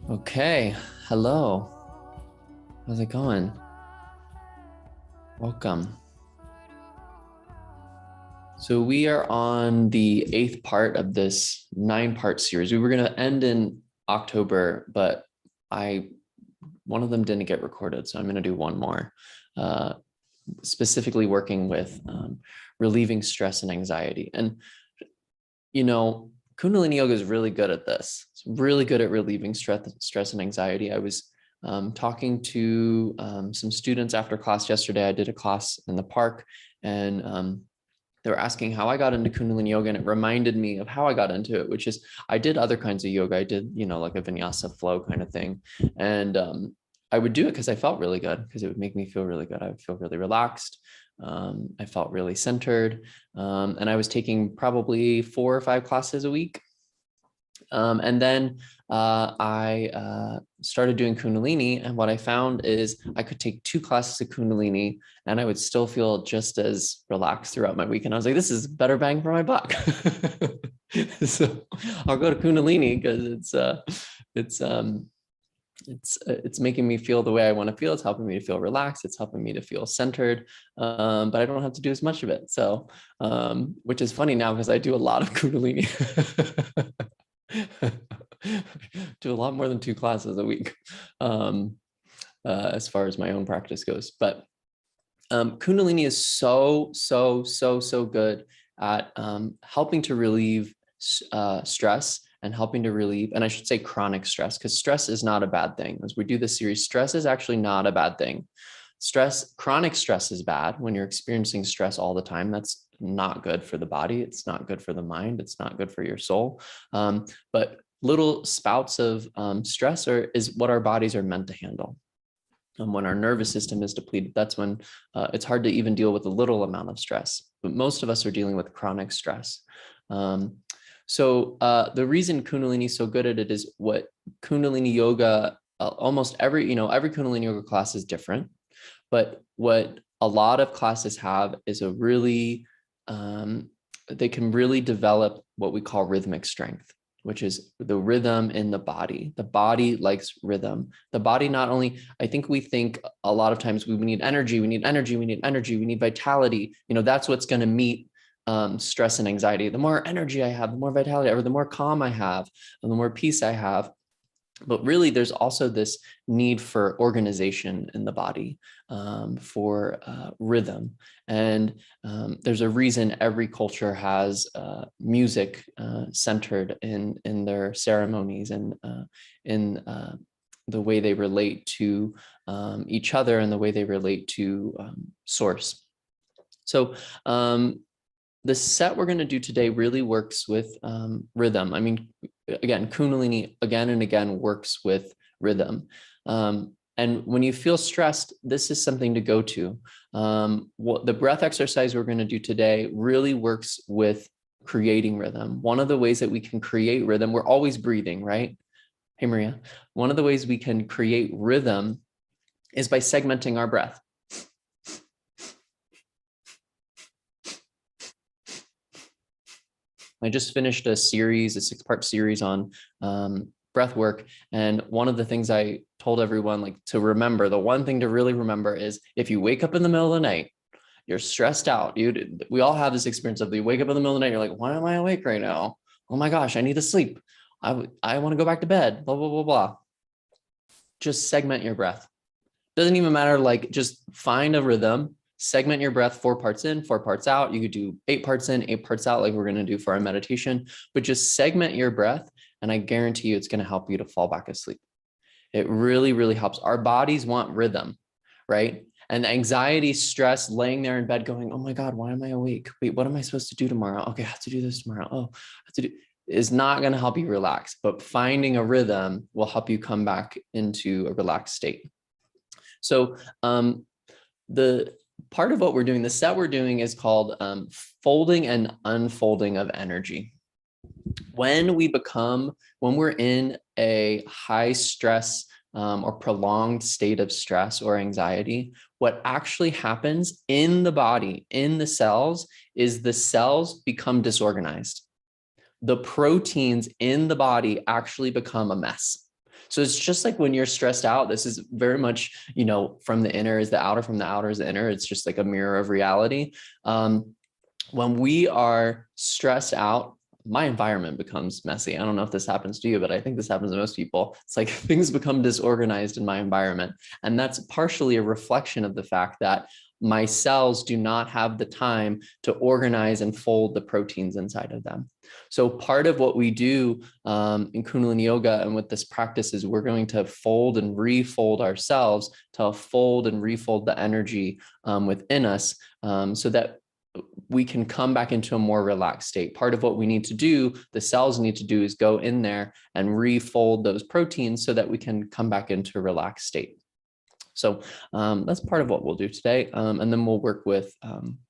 Okay, hello. How's it going? Welcome. So we are on the 8th part of this 9-part series. We were going to end in October, but one of them didn't get recorded, so I'm going to do one more, specifically working with relieving stress and anxiety. And Kundalini Yoga is really good at this. It's really good at relieving stress and anxiety. I was talking to some students after class yesterday. I did a class in the park, and they were asking how I got into Kundalini Yoga, and it reminded me of how I got into it, which is I did other kinds of yoga. I did, like a vinyasa flow kind of thing. And I would do it because I felt really good, because it would make me feel really good. I would feel really relaxed. I felt really centered. And I was taking probably 4 or 5 classes a week. And then I started doing Kundalini, and what I found is I could take 2 classes of Kundalini and I would still feel just as relaxed throughout my week. And I was like, this is better bang for my buck. So I'll go to Kundalini because it's making me feel the way I want to feel. It's helping me to feel relaxed. It's helping me to feel centered, but I don't have to do as much of it. So, which is funny now because I do a lot of Kundalini. Do a lot more than 2 classes a week, as far as my own practice goes. But Kundalini is so good at helping to relieve stress, and helping to relieve, and I should say chronic stress, because stress is not a bad thing. As we do this series, stress is actually not a bad thing. Chronic stress is bad. When you're experiencing stress all the time, that's not good for the body. It's not good for the mind. It's not good for your soul. But little spouts of stress is what our bodies are meant to handle. And when our nervous system is depleted, that's when it's hard to even deal with a little amount of stress. But most of us are dealing with chronic stress. So the reason Kundalini is so good at it is what Kundalini Yoga, almost every Kundalini Yoga class is different. But what a lot of classes have is a really, they can really develop what we call rhythmic strength, which is the rhythm in the body. The body likes rhythm. The body not only, I think we think a lot of times we need energy, we need vitality. That's what's going to meet stress and anxiety. The more energy I have, the more vitality, or the more calm I have, and the more peace I have. But really, there's also this need for organization in the body, for rhythm. And there's a reason every culture has music centered in their ceremonies, and in the way they relate to each other, and the way they relate to source. So the set we're going to do today really works with rhythm. I mean, again, Kundalini again and again works with rhythm. And when you feel stressed, this is something to go to. What the breath exercise we're going to do today really works with creating rhythm. One of the ways that we can create rhythm, we're always breathing, right? Hey, Maria. One of the ways we can create rhythm is by segmenting our breath. I just finished a 6-part series on breath work. And one of the things I told everyone to remember, the one thing to really remember is if you wake up in the middle of the night, you're stressed out. We all have this experience of you wake up in the middle of the night, you're like, why am I awake right now? Oh my gosh, I need to sleep. I want to go back to bed, blah, blah, blah, blah. Just segment your breath. Doesn't even matter, just find a rhythm. Segment your breath, 4 parts in, 4 parts out. You could do 8 parts in, 8 parts out, like we're going to do for our meditation, but just segment your breath. And I guarantee you it's going to help you to fall back asleep. It really, really helps. Our bodies want rhythm, right? And anxiety, stress, laying there in bed going, oh my God, why am I awake? Wait, what am I supposed to do tomorrow? Okay, I have to do this tomorrow. Oh, I have to do, is not going to help you relax, but finding a rhythm will help you come back into a relaxed state. So the part of what we're doing, the set we're doing is called folding and unfolding of energy. When we're in a high stress or prolonged state of stress or anxiety, what actually happens in the body, in the cells, is the cells become disorganized. The proteins in the body actually become a mess. So it's just like when you're stressed out, this is very much, you know, from the inner is the outer, from the outer is the inner. It's just like a mirror of reality. When we are stressed out, my environment becomes messy. I don't know if this happens to you, but I think this happens to most people. It's like things become disorganized in my environment. And that's partially a reflection of the fact that my cells do not have the time to organize and fold the proteins inside of them. So part of what we do in Kundalini Yoga and with this practice is we're going to fold and refold ourselves to fold and refold the energy within us so that we can come back into a more relaxed state. Part of what we need to do, the cells need to do, is go in there and refold those proteins so that we can come back into a relaxed state. So that's part of what we'll do today. And then we'll work with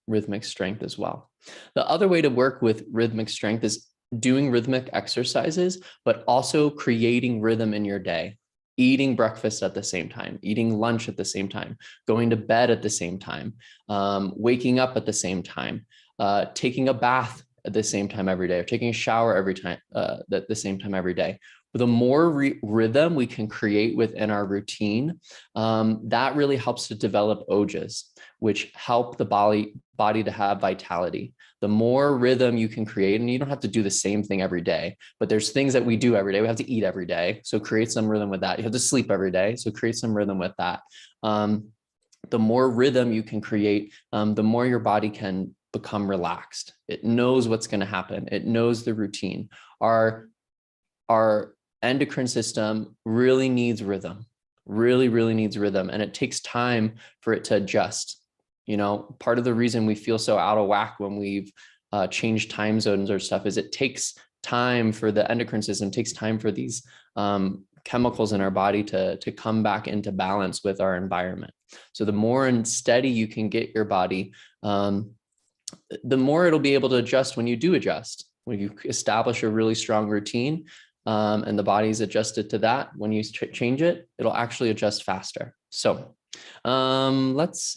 rhythmic strength as well. The other way to work with rhythmic strength is doing rhythmic exercises, but also creating rhythm in your day. Eating breakfast at the same time, eating lunch at the same time, going to bed at the same time, waking up at the same time, taking a bath at the same time every day, or taking a shower every time at the same time every day. The more rhythm we can create within our routine, that really helps to develop ojas, which help the body to have vitality. The more rhythm you can create, and you don't have to do the same thing every day, but there's things that we do every day. We have to eat every day. So create some rhythm with that. You have to sleep every day. So create some rhythm with that. The more rhythm you can create, the more your body can become relaxed. It knows what's going to happen. It knows the routine. Our endocrine system really needs rhythm, really needs rhythm. And it takes time for it to adjust. You know, part of the reason we feel so out of whack when we've changed time zones or stuff is it takes time for the endocrine system, it takes time for these chemicals in our body to come back into balance with our environment. So the more steady you can get your body, the more it'll be able to adjust when you do adjust. When you establish a really strong routine and the body's adjusted to that, when you change it, it'll actually adjust faster. So let's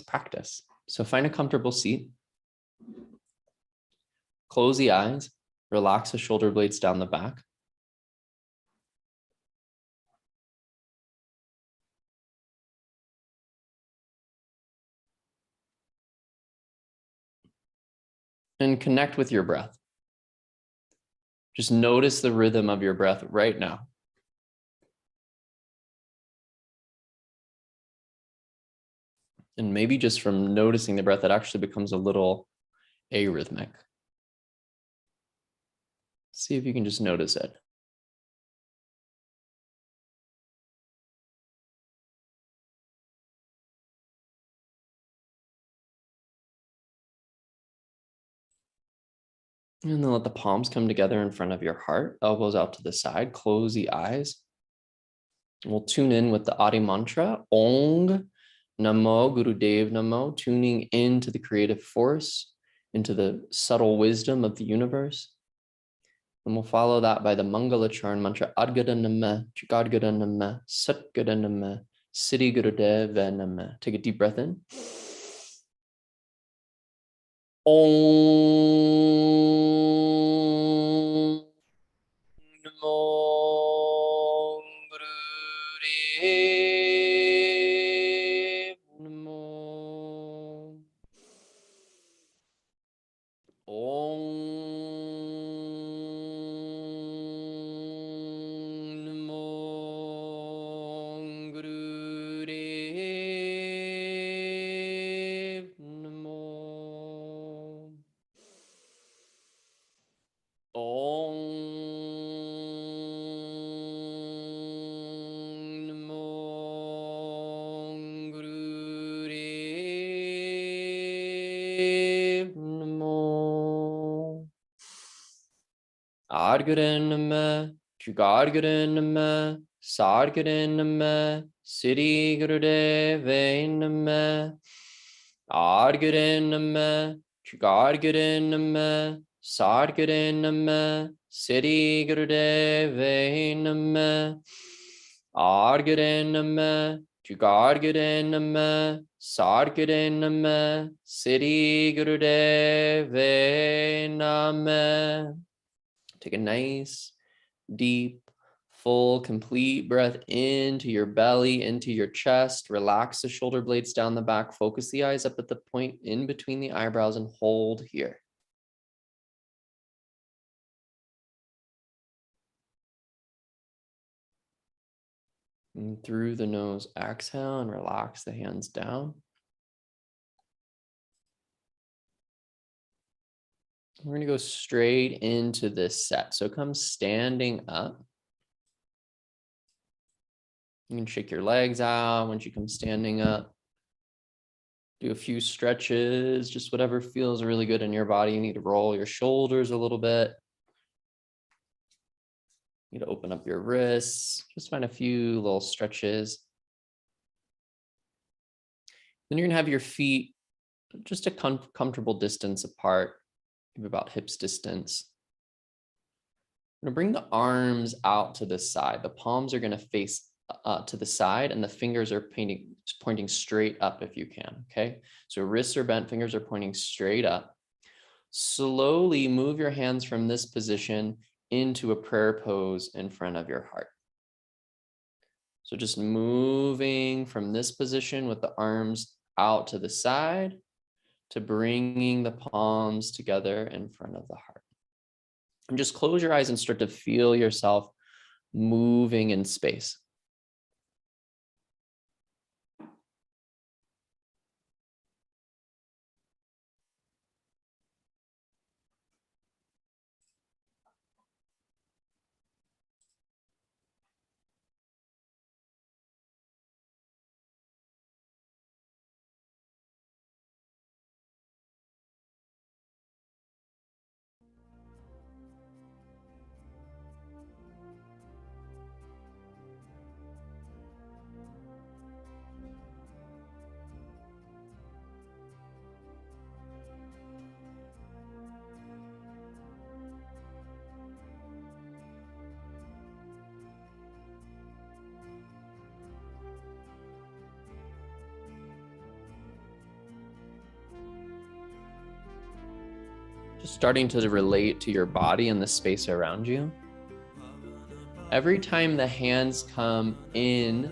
practice. So find a comfortable seat. Close the eyes, relax the shoulder blades down the back. And connect with your breath. Just notice the rhythm of your breath right now. And maybe just from noticing the breath, it actually becomes a little arrhythmic. See if you can just notice it. And then let the palms come together in front of your heart, elbows out to the side, close the eyes. We'll tune in with the Adi mantra, Ong Namo Gurudev Namo, tuning into the creative force, into the subtle wisdom of the universe. And we'll follow that by the Mangala Charan mantra, Adgada Namah, Jagadgada Namah, Satgada Namah, Siddhi Gurudeva Namah. Take a deep breath in. Om Namo Gurudev Namo. Om Namo Gurudev Namo. Om Namo Gurudev Namo. Adgaren Namah, Jugadgaren Namah, Sadgaren Namah, Siddhi Gurudeve Namah. Adgaren Namah, Jugadgaren Namah, Sadgaren Namah, Siddhi Gurudeve Namah. Adgaren Namah, Jugadgaren Namah, Sadgaren Namah, Siddhi Gurudeve Namah. Take a nice, deep, full, complete breath into your belly, into your chest. Relax the shoulder blades down the back. Focus the eyes up at the point in between the eyebrows and hold here. And through the nose, exhale and relax the hands down. We're going to go straight into this set. So come standing up. You can shake your legs out once you come standing up. Do a few stretches, just whatever feels really good in your body. You need to roll your shoulders a little bit. You need to open up your wrists. Just find a few little stretches. Then you're going to have your feet just a comfortable distance apart, maybe about hips distance. I'm going to bring the arms out to the side. The palms are going to face to the side and the fingers are pointing straight up if you can, okay? So wrists are bent, fingers are pointing straight up. Slowly move your hands from this position into a prayer pose in front of your heart. So just moving from this position with the arms out to the side to bringing the palms together in front of the heart. And just close your eyes and start to feel yourself moving in space. Just starting to relate to your body and the space around you. Every time the hands come in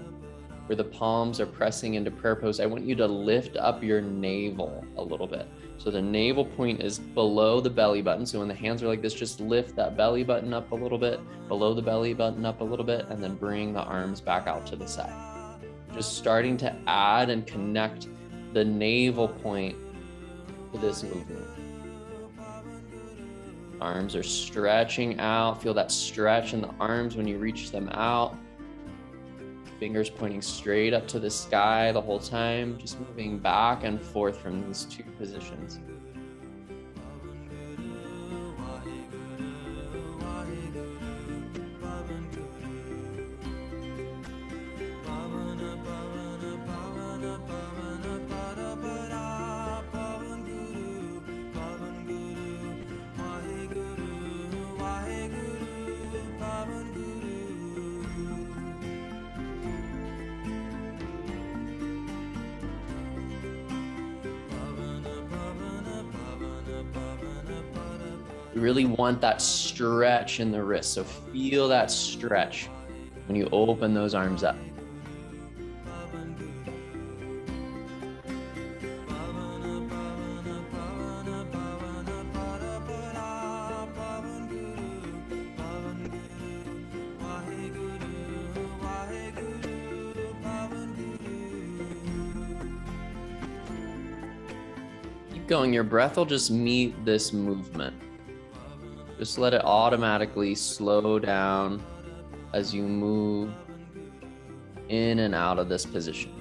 where the palms are pressing into prayer pose, I want you to lift up your navel a little bit. So the navel point is below the belly button. So when the hands are like this, just lift that belly button up a little bit, below the belly button up a little bit, and then bring the arms back out to the side. Just starting to add and connect the navel point to this movement. Arms are stretching out. Feel that stretch in the arms when you reach them out. Fingers pointing straight up to the sky the whole time. Just moving back and forth from these two positions. You really want that stretch in the wrist. So feel that stretch when you open those arms up. Keep going. Your breath will just meet this movement. Just let it automatically slow down as you move in and out of this position.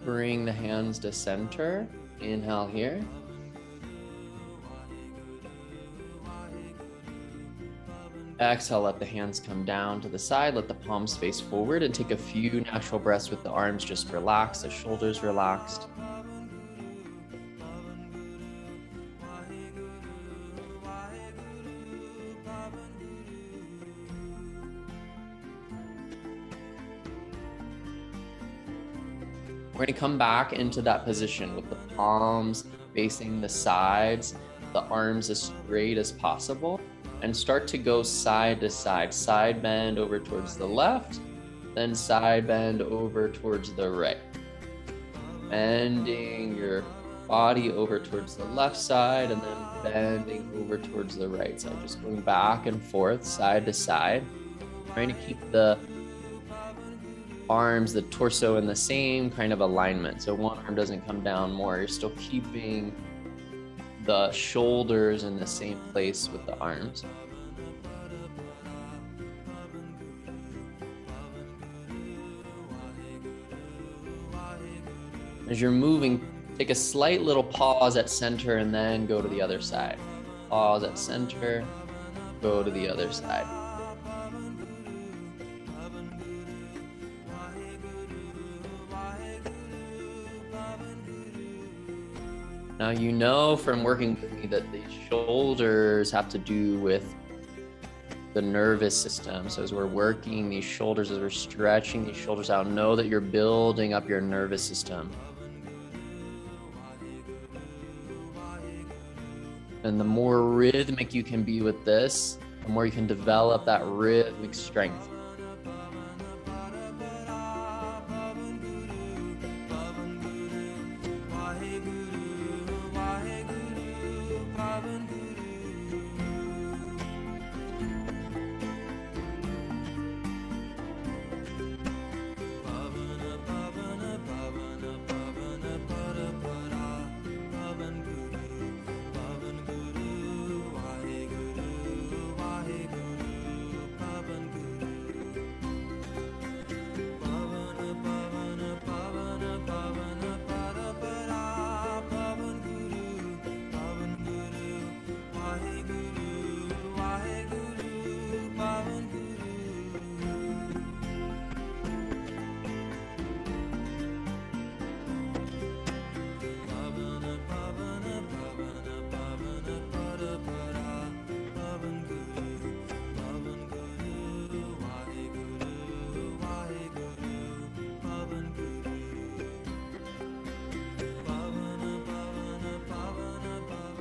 Bring the hands to center. Inhale here. Exhale, let the hands come down to the side, let the palms face forward, and take a few natural breaths with the arms just relaxed, the shoulders relaxed. We're going to come back into that position with the palms facing the sides, the arms as straight as possible, and start to go side to side. Side bend over towards the left, then side bend over towards the right. Bending your body over towards the left side and then bending over towards the right side. Just going back and forth, side to side. Trying to keep the arms, the torso in the same kind of alignment. So one arm doesn't come down more. You're still keeping the shoulders in the same place with the arms. As you're moving, take a slight little pause at center and then go to the other side. Pause at center, go to the other side. Now, you know from working with me that the shoulders have to do with the nervous system. So as we're working these shoulders, as we're stretching these shoulders out, know that you're building up your nervous system. And the more rhythmic you can be with this, the more you can develop that rhythmic strength.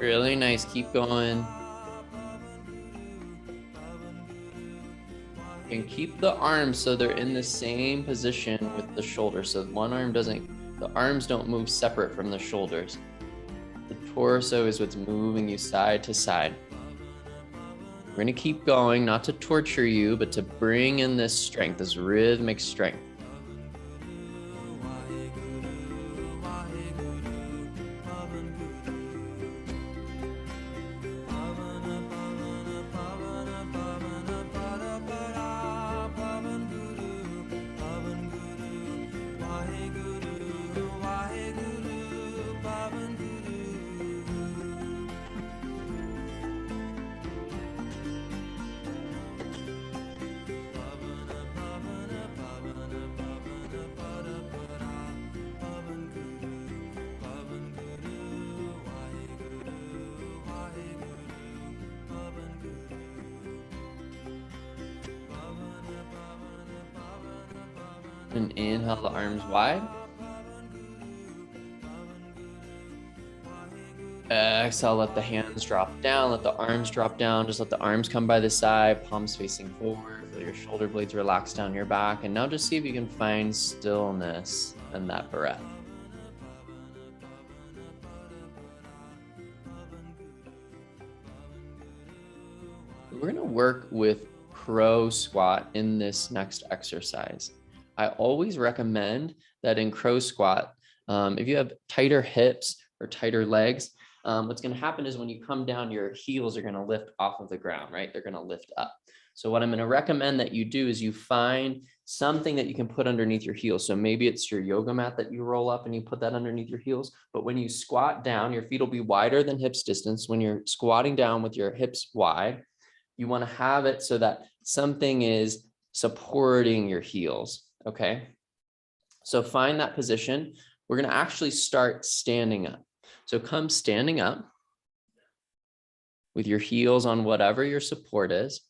Really nice, keep going. And keep the arms so they're in the same position with the shoulders. So one arm doesn't, the arms don't move separate from the shoulders. The torso is what's moving you side to side. We're gonna keep going, not to torture you, but to bring in this strength, this rhythmic strength. And inhale the arms wide. Exhale, let the hands drop down, let the arms drop down. Just let the arms come by the side, palms facing forward. Feel your shoulder blades relax down your back. And now just see if you can find stillness in that breath. We're gonna work with crow squat in this next exercise. I always recommend that in crow squat, if you have tighter hips or tighter legs, what's going to happen is when you come down, your heels are going to lift off of the ground, right? They're going to lift up. So what I'm going to recommend that you do is you find something that you can put underneath your heels. So maybe it's your yoga mat that you roll up and you put that underneath your heels. But when you squat down, your feet will be wider than hips distance. When you're squatting down with your hips wide, you want to have it so that something is supporting your heels, okay? So find that position. We're going to actually start standing up. So come standing up with your heels on whatever your support is.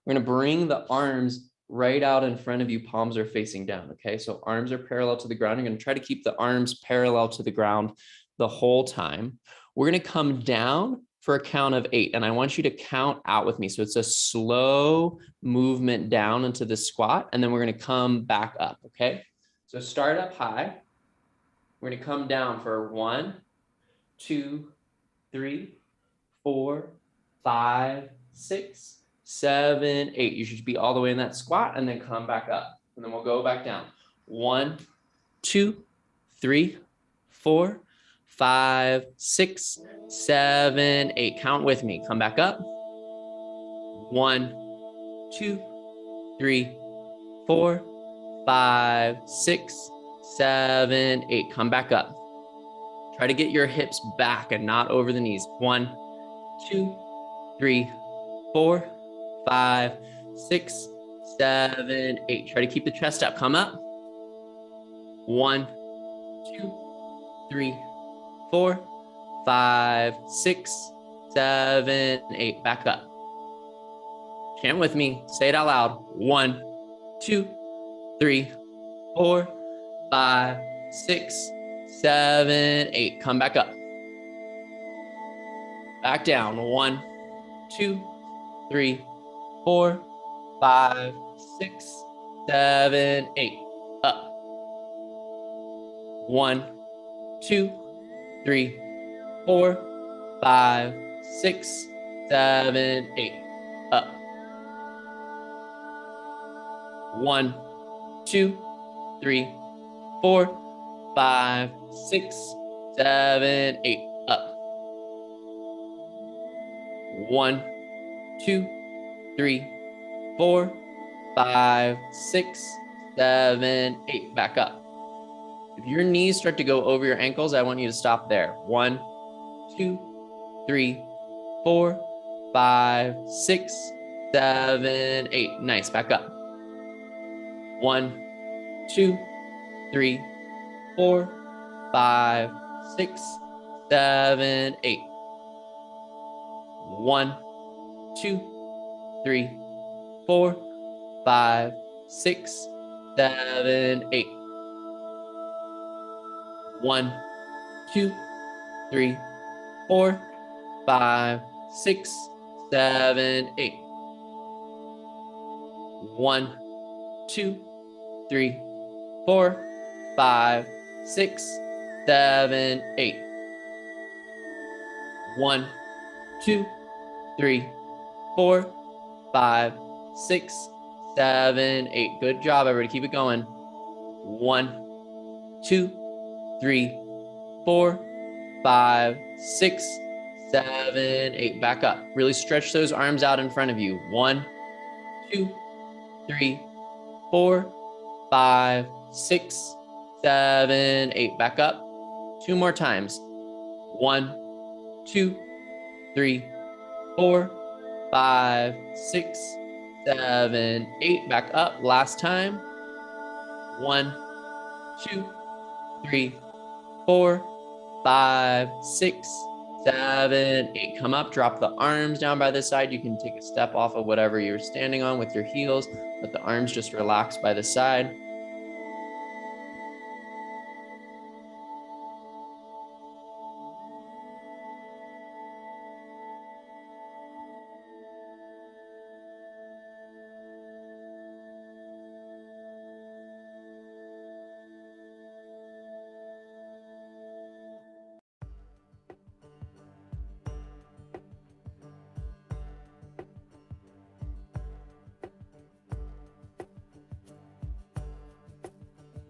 We're going to bring the arms right out in front of you. Palms are facing down. Okay. So arms are parallel to the ground. You're going to try to keep the arms parallel to the ground the whole time. We're going to come down for a count of 8. And I want you to count out with me. So it's a slow movement down into the squat. And then we're going to come back up. Okay. So start up high. We're going to come down for 1, 2, 3, 4, 5, 6, 7, 8. You should be all the way in that squat and then come back up. And then we'll go back down. 1, 2, 3, 4, 5, 6, 7, 8. Count with me. Come back up. 1, 2, 3, 4, 5, 6, 7, 8. Come back up. Try to get your hips back and not over the knees. 1, 2, 3, 4, 5, 6, 7, 8. Try to keep the chest up. Come up. 1, 2, 3, 4, 5, 6, 7, 8. Back up. Chant with me. Say it out loud. 1, 2, 3, 4, 5, 6, 7, 8. Come back up. Back down. 1, 2, 3, 4, 5, 6, 7, 8. Up. 1, 2, 3, 4, 5, 6, 7, 8. Up. 1, 2, 3, 4, 5, 6, 7, 8. Up. 1, 2, 3, 4, 5, 6, 7, 8. Back up. If your knees start to go over your ankles, I want you to stop there. 1, 2, 3, 4, 5, 6, 7, 8. Nice. Back up. 1, 2, 3, 4, 5, 6, 7, 8. 1, 2, 3, 4, 5, 6, 7, 8. 1, 2, 3, 4, 5, 6, 7, 8. 1, 2, 3, 4, 5, 6, 7, 8. 1, 2, 3, 4, 5, 6, 7, 8. Good job, everybody. Keep it going. 1, 2, 3, 4, 5, 6, 7, 8. Back up. Really stretch those arms out in front of you. 1, 2, 3, 4, 5, 6, 7, 8. Back up. 2 more times. 1, 2, 3, 4, 5, 6, 7, 8. Back up. Last time. 1, 2, 3, 4, 5, 6, 7, 8. Come up, drop the arms down by the side. You can take a step off of whatever you're standing on with your heels. Let the arms just relax by the side.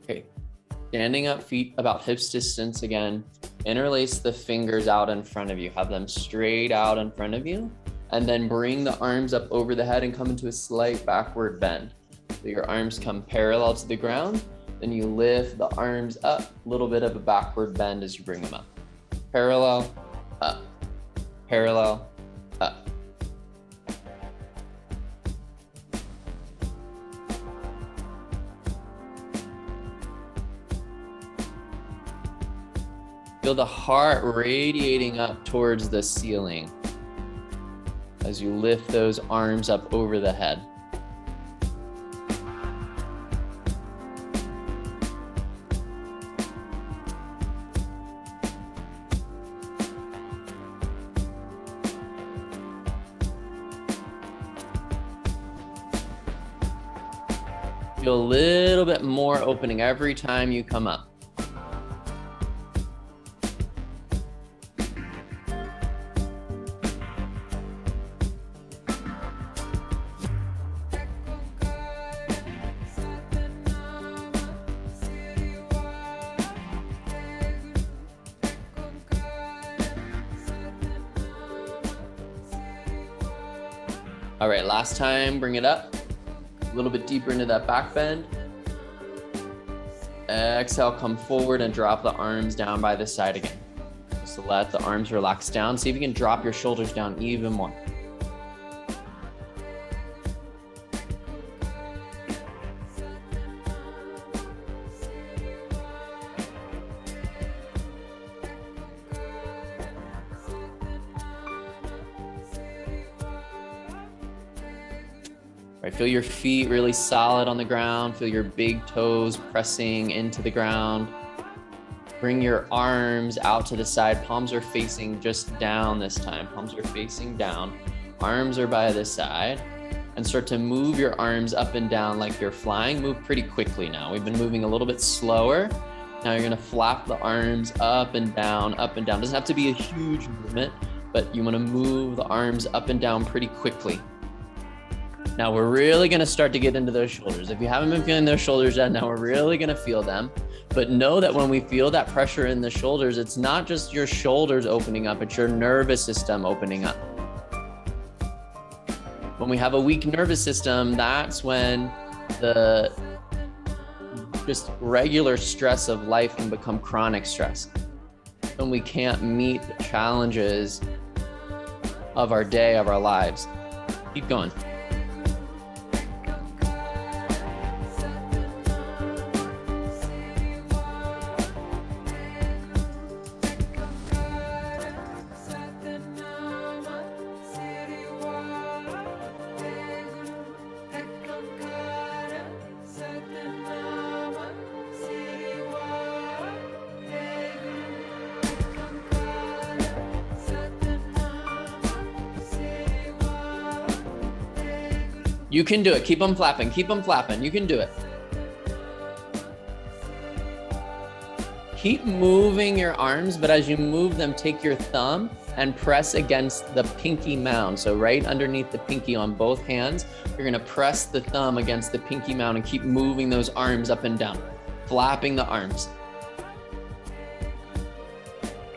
Okay, standing up, feet about hips distance again. Interlace the fingers out in front of you. Have them straight out in front of you. And then bring the arms up over the head and come into a slight backward bend. So your arms come parallel to the ground. Then you lift the arms up. A little bit of a backward bend as you bring them up. Parallel, up. Parallel, up. Feel the heart radiating up towards the ceiling as you lift those arms up over the head. Feel a little bit more opening every time you come up. All right, last time, bring it up. A little bit deeper into that back bend. Exhale, come forward and drop the arms down by the side again. Just let the arms relax down. See if you can drop your shoulders down even more. Right, feel your feet really solid on the ground. Feel your big toes pressing into the ground. Bring your arms out to the side. Palms are facing just down this time. Palms are facing down. Arms are by the side. And start to move your arms up and down like you're flying. Move pretty quickly now. We've been moving a little bit slower. Now you're gonna flap the arms up and down, up and down. Doesn't have to be a huge movement, but you wanna move the arms up and down pretty quickly. Now we're really gonna start to get into those shoulders. If you haven't been feeling those shoulders yet, now we're really gonna feel them. But know that when we feel that pressure in the shoulders, it's not just your shoulders opening up, it's your nervous system opening up. When we have a weak nervous system, that's when the just regular stress of life can become chronic stress. When we can't meet the challenges of our day, of our lives. Keep going. You can do it. Keep them flapping. Keep them flapping. You can do it. Keep moving your arms, but as you move them, take your thumb and press against the pinky mound. So right underneath the pinky on both hands, you're gonna press the thumb against the pinky mound and keep moving those arms up and down, flapping the arms.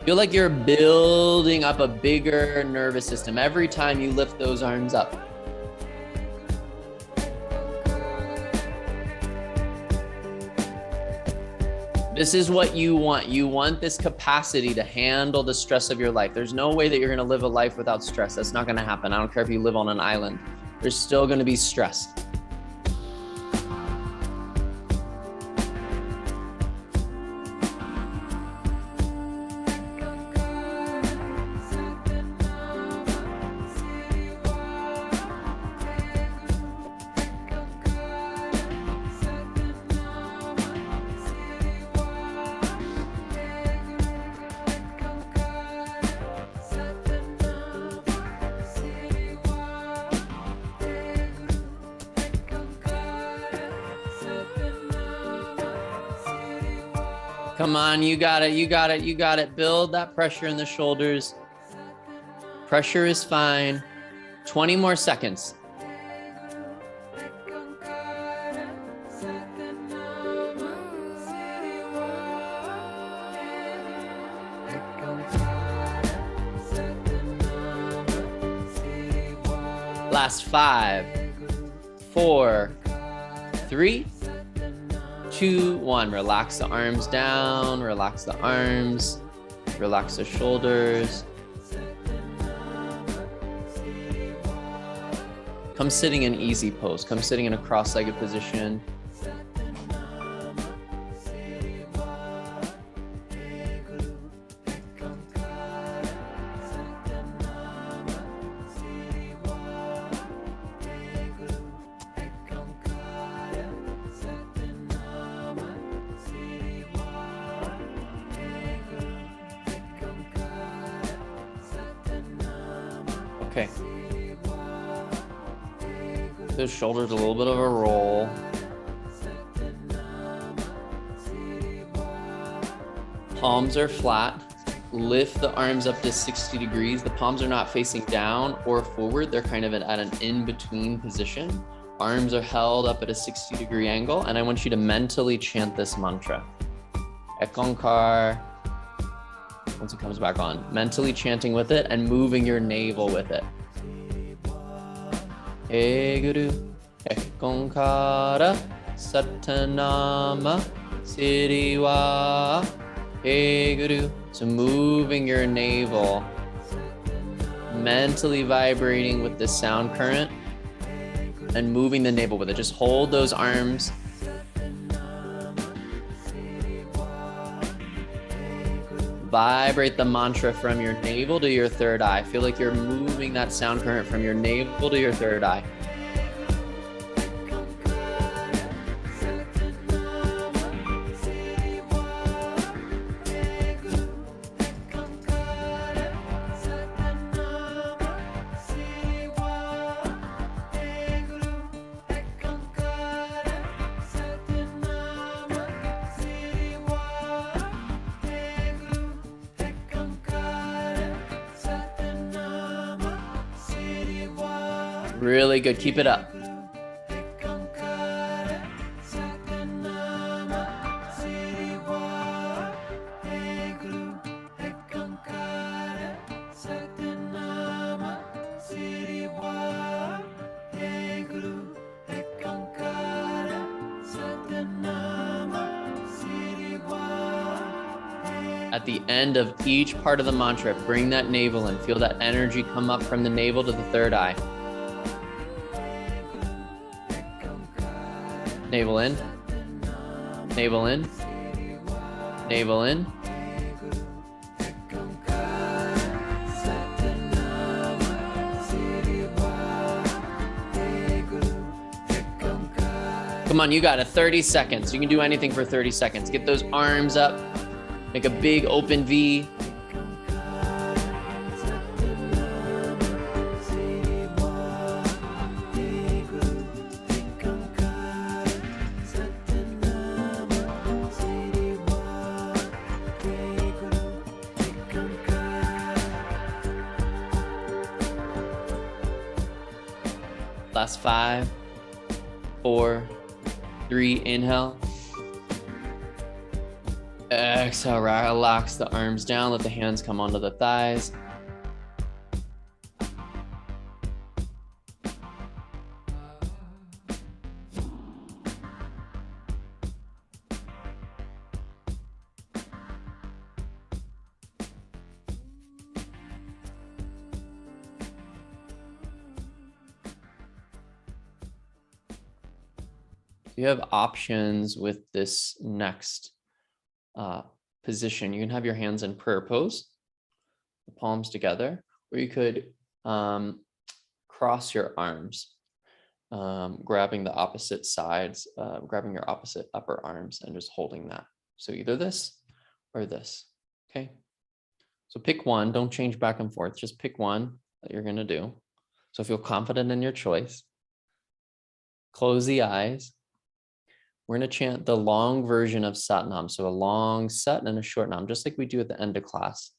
Feel like you're building up a bigger nervous system every time you lift those arms up. This is what you want. You want this capacity to handle the stress of your life. There's no way that you're gonna live a life without stress. That's not gonna happen. I don't care if you live on an island. There's still gonna be stress. Come on, you got it, you got it, you got it. Build that pressure in the shoulders. Pressure is fine. 20 more seconds. Last 5, 4, 3, 2, 1. Relax the arms down, relax the arms, relax the shoulders. Come sitting in easy pose. Come sitting in a cross-legged position. Okay. Those shoulders a little bit of a roll. Palms are flat. Lift the arms up to 60 degrees. The palms are not facing down or forward. They're kind of at an in-between position. Arms are held up at a 60-degree angle. And I want you to mentally chant this mantra. Ekonkar. Once it comes back on. Mentally chanting with it and moving your navel with it. Hey Guru, Ekonkara, Satanama, Siriwa. Hey Guru. So moving your navel, mentally vibrating with the sound current and moving the navel with it. Just hold those arms. Vibrate the mantra from your navel to your third eye. Feel like you're moving that sound current from your navel to your third eye. Really good. Keep it up. At the end of each part of the mantra, bring that navel in. Feel that energy come up from the navel to the third eye. Navel in, navel in, navel in. Come on, you got it. 30 seconds. You can do anything for 30 seconds. Get those arms up. Make a big open V. Last 5, 4, 3, inhale. Exhale, relax the arms down, let the hands come onto the thighs. You have options with this next position. You can have your hands in prayer pose, the palms together, or you could cross your arms, grabbing the opposite sides, grabbing your opposite upper arms and just holding that. So either this or this, okay? So pick one, don't change back and forth, just pick one that you're gonna do. So feel confident in your choice. Close the eyes. We're going to chant the long version of Satnam. So a long Sat and a short Nam, just like we do at the end of class.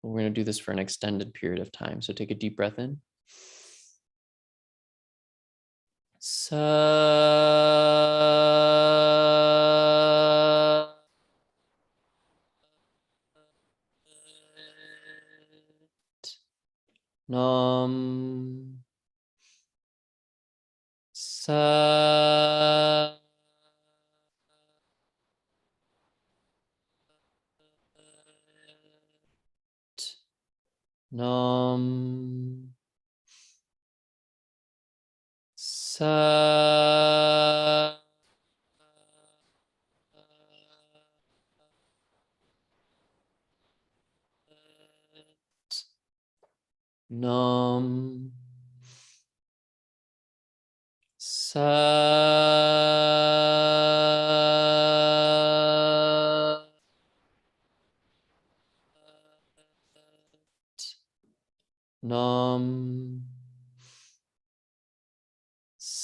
We're going to do this for an extended period of time. So take a deep breath in. Sat. Nam. Sat. Nam. Sat. Nam. Sat. Nam.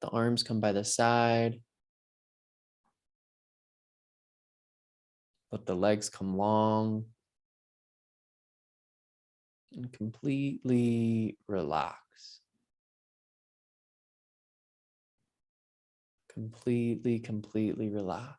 The arms come by the side. Let the legs come long. And completely relax. Completely relax.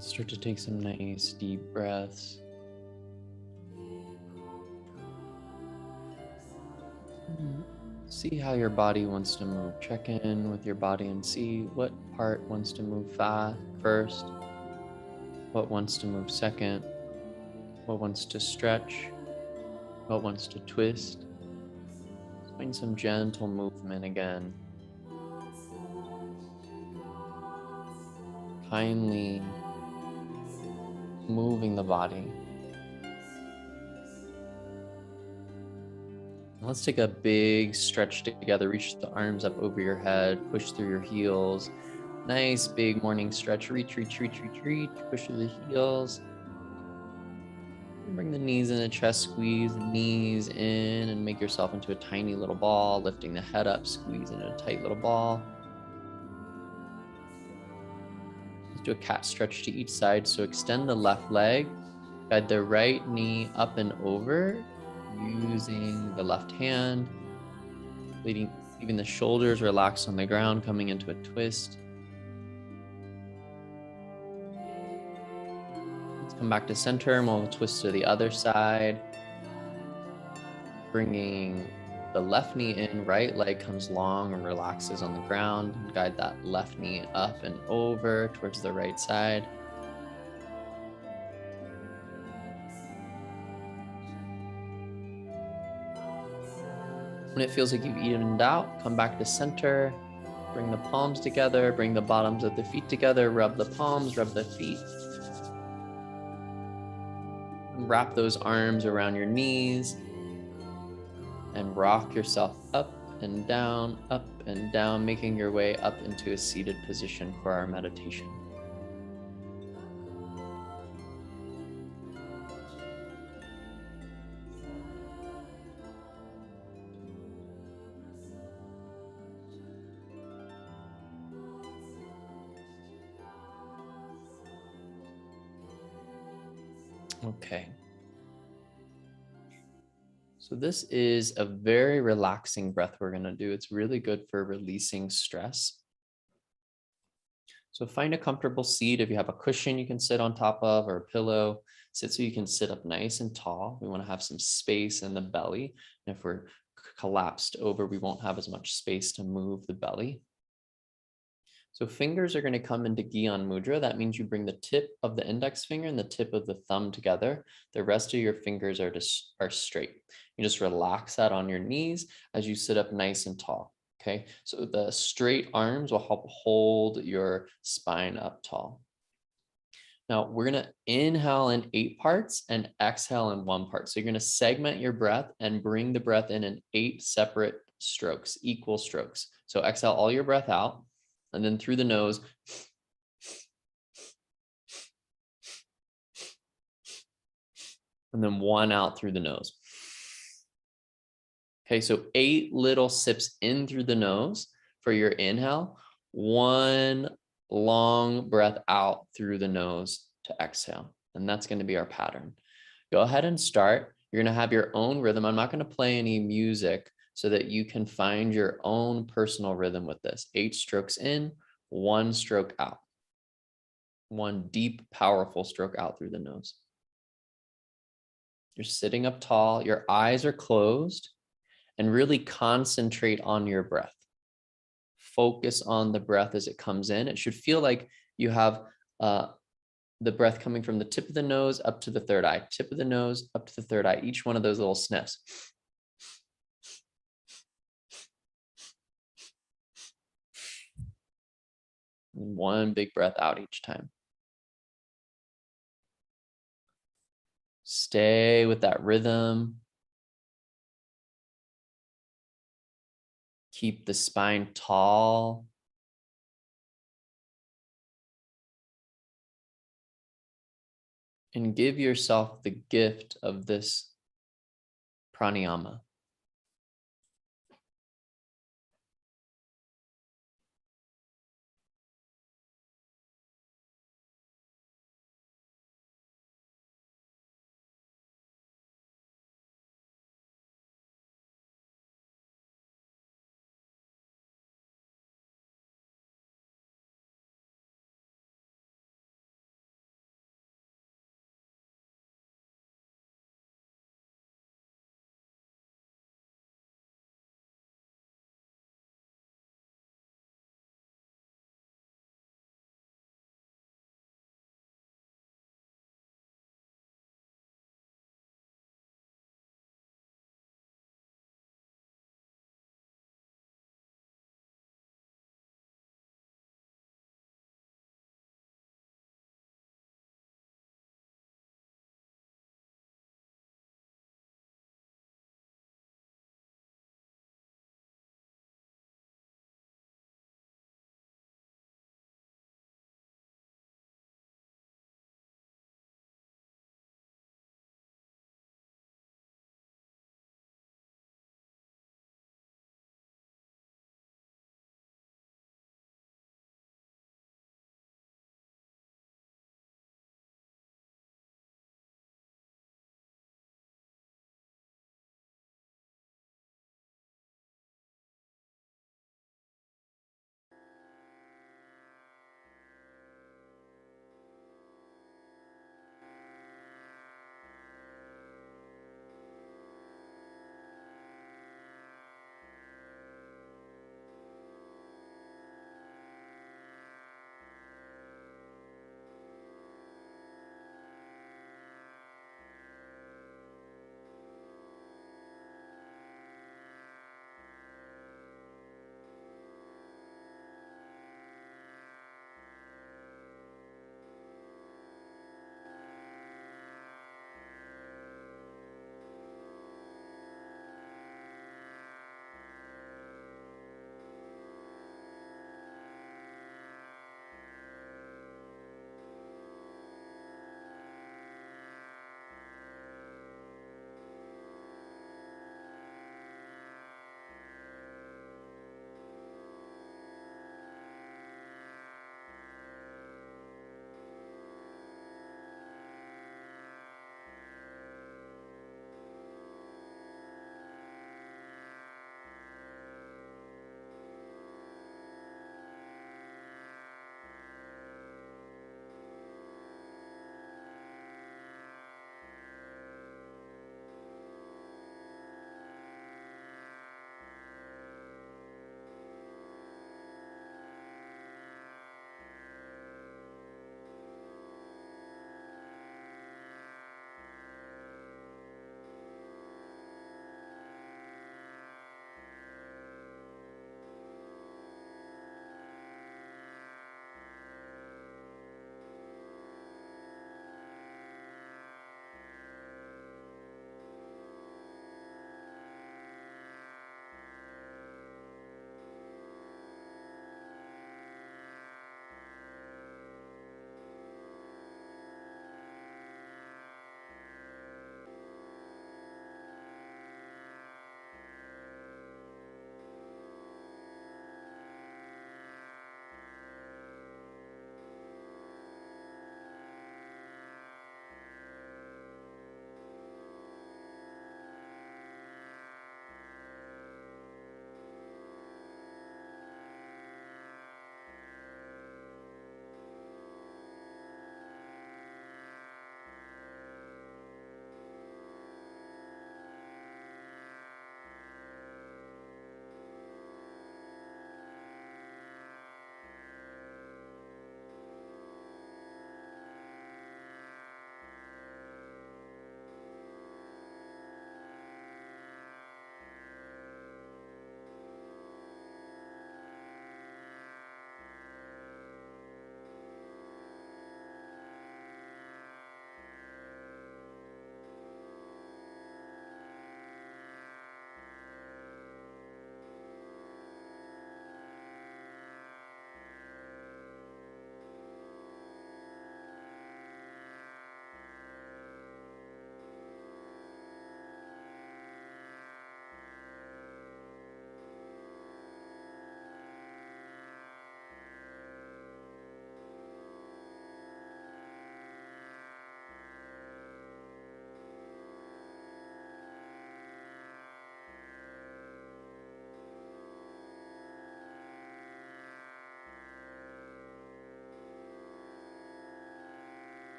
Start to take some nice deep breaths. See how your body wants to move. Check in with your body and see what part wants to move first, what wants to move second, what wants to stretch, what wants to twist. Find some gentle movement again. Kindly moving the body. Let's take a big stretch together. Reach the arms up over your head, push through your heels. Nice big morning stretch. Reach, reach, reach, reach, reach. Push through the heels. Bring the knees in a chest squeeze, the knees in, and make yourself into a tiny little ball. Lifting the head up, squeeze into a tight little ball. Let's do a cat stretch to each side. So extend the left leg, guide the right knee up and over using the left hand, leaving the shoulders relaxed on the ground, coming into a twist. Let's come back to center and we'll twist to the other side. Bringing the left knee in, right leg comes long and relaxes on the ground. Guide that left knee up and over towards the right side. When it feels like you've evened out, come back to center. Bring the palms together, bring the bottoms of the feet together, rub the palms, rub the feet. Wrap those arms around your knees and rock yourself up and down, making your way up into a seated position for our meditation. Okay. So this is a very relaxing breath we're going to do. It's really good for releasing stress. So find a comfortable seat. If you have a cushion you can sit on top of or a pillow, sit so you can sit up nice and tall. We want to have some space in the belly. And if we're collapsed over, we won't have as much space to move the belly. So fingers are going to come into Gyan Mudra. That means you bring the tip of the index finger and the tip of the thumb together. The rest of your fingers are straight. You just relax that on your knees as you sit up nice and tall. Okay, so the straight arms will help hold your spine up tall. Now we're going to inhale in 8 parts and exhale in 1 part. So you're going to segment your breath and bring the breath in 8 separate strokes, equal strokes. So exhale all your breath out. And then through the nose, and then 1 out through the nose. Okay, so 8 little sips in through the nose for your inhale, 1 long breath out through the nose to exhale. And that's going to be our pattern. Go ahead and start. You're going to have your own rhythm. I'm not going to play any music so that you can find your own personal rhythm with this. 8 strokes in, 1 stroke out. 1 deep, powerful stroke out through the nose. You're sitting up tall, your eyes are closed, and really concentrate on your breath. Focus on the breath as it comes in. It should feel like you have the breath coming from the tip of the nose up to the third eye, tip of the nose up to the third eye, each one of those little sniffs. And 1 big breath out each time. Stay with that rhythm. Keep the spine tall. And give yourself the gift of this pranayama.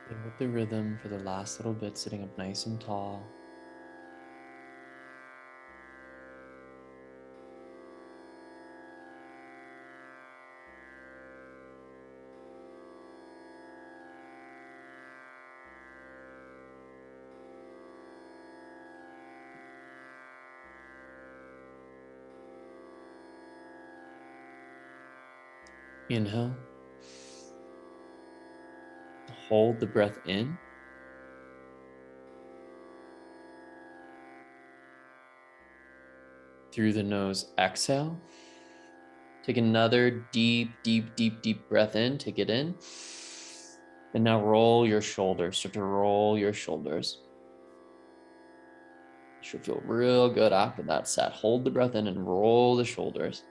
Stay with the rhythm for the last little bit, sitting up nice and tall. Inhale. Hold the breath in. Through the nose, exhale. Take another deep, deep, deep, deep breath in. Take it in. And now roll your shoulders. Start to roll your shoulders. Should feel real good after that set. Hold the breath in and roll the shoulders.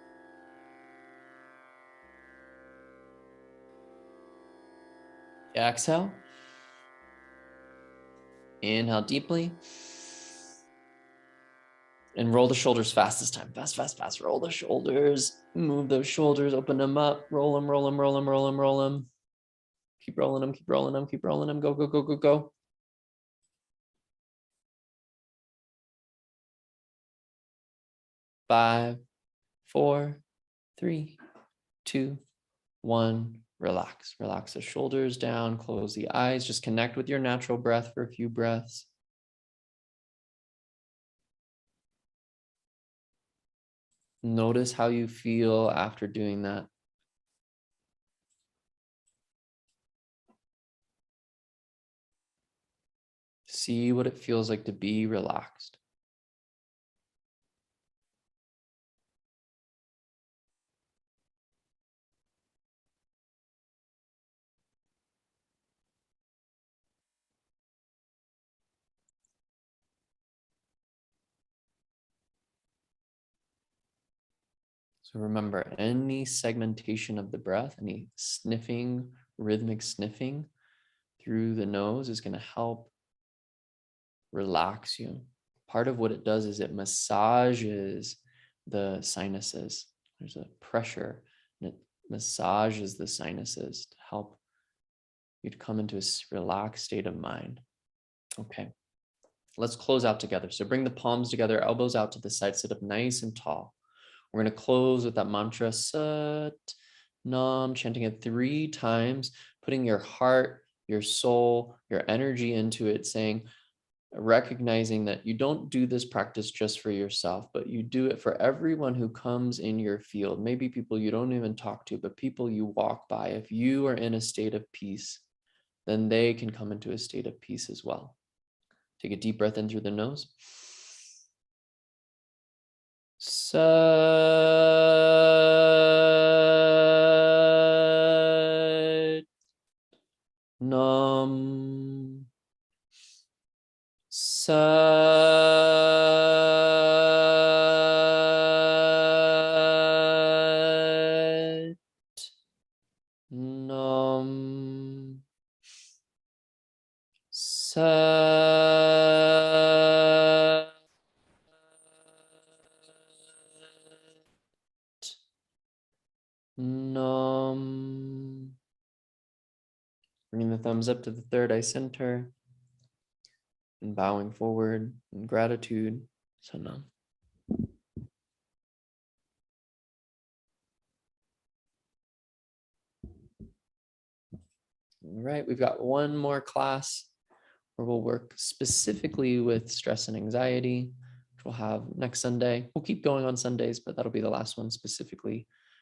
Exhale. Inhale deeply. And roll the shoulders fast this time. Fast, fast, fast. Roll the shoulders. Move those shoulders. Open them up. Roll them, roll them, roll them, roll them, roll them. Keep rolling them, keep rolling them, keep rolling them. Go, go, go, go, go. 5, 4, 3, 2, 1. Relax. Relax the shoulders down. Close the eyes. Just connect with your natural breath for a few breaths. Notice how you feel after doing that. See what it feels like to be relaxed. So remember, any segmentation of the breath, any sniffing, rhythmic sniffing through the nose is going to help relax you. Part of what it does is it massages the sinuses. There's a pressure and it massages the sinuses to help you to come into a relaxed state of mind. Okay, let's close out together. So bring the palms together, elbows out to the side, sit up nice and tall. We're going to close with that mantra, Sat Nam, chanting it 3 times, putting your heart, your soul, your energy into it, saying, recognizing that you don't do this practice just for yourself, but you do it for everyone who comes in your field. Maybe people you don't even talk to, but people you walk by. If you are in a state of peace, then they can come into a state of peace as well. Take a deep breath in through the nose. Sat Nam. Sat Nam. Sat Nam. Bringing the thumbs up to the third eye center and bowing forward in gratitude. Sanam. All right, we've got one more class where we'll work specifically with stress and anxiety, which we'll have next Sunday. We'll keep going on Sundays, but that'll be the last one specifically